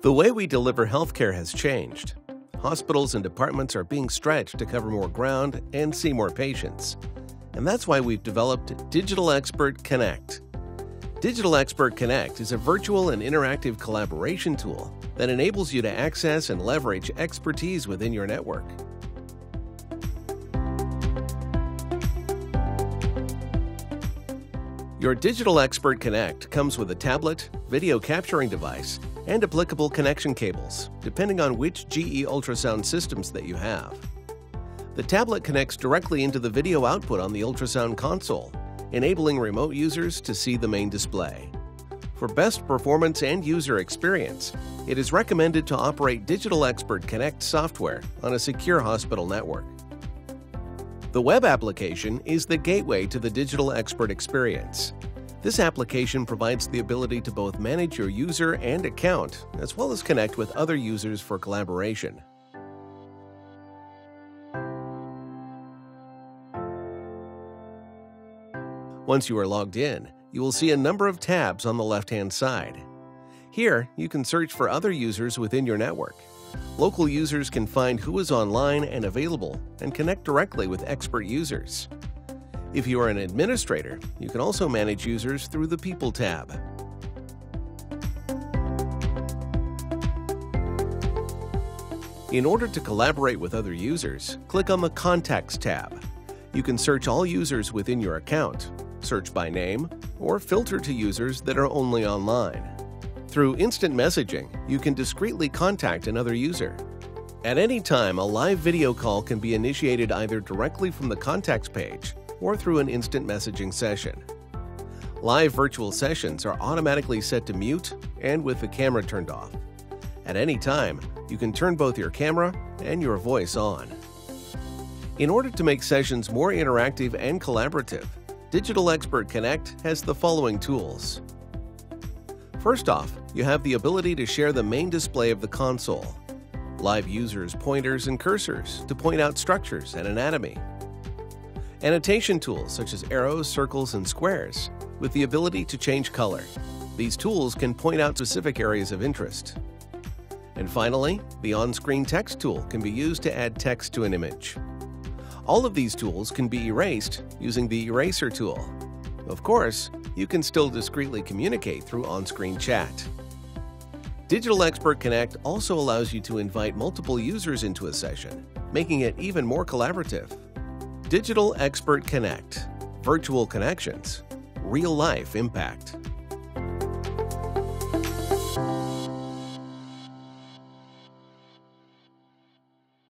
The way we deliver healthcare has changed. Hospitals and departments are being stretched to cover more ground and see more patients. And that's why we've developed Digital Expert Connect. Digital Expert Connect is a virtual and interactive collaboration tool that enables you to access and leverage expertise within your network. Your Digital Expert Connect comes with a tablet, video capturing device, and applicable connection cables, depending on which GE ultrasound systems that you have. The tablet connects directly into the video output on the ultrasound console, enabling remote users to see the main display. For best performance and user experience, it is recommended to operate Digital Expert Connect software on a secure hospital network. The web application is the gateway to the Digital Expert experience. This application provides the ability to both manage your user and account, as well as connect with other users for collaboration. Once you are logged in, you will see a number of tabs on the left-hand side. Here, you can search for other users within your network. Local users can find who is online and available and connect directly with expert users. If you are an administrator, you can also manage users through the People tab. In order to collaborate with other users, click on the Contacts tab. You can search all users within your account, search by name, or filter to users that are only online. Through instant messaging, you can discreetly contact another user. At any time, a live video call can be initiated either directly from the Contacts page or through an instant messaging session. Live virtual sessions are automatically set to mute and with the camera turned off. At any time, you can turn both your camera and your voice on. In order to make sessions more interactive and collaborative, Digital Expert Connect has the following tools. First off, you have the ability to share the main display of the console, live users' pointers and cursors to point out structures and anatomy, annotation tools such as arrows, circles, and squares with the ability to change color. These tools can point out specific areas of interest. And finally, the on-screen text tool can be used to add text to an image. All of these tools can be erased using the eraser tool. Of course, you can still discreetly communicate through on-screen chat. Digital Expert Connect also allows you to invite multiple users into a session, making it even more collaborative. Digital Expert Connect. Virtual connections. Real-life impact.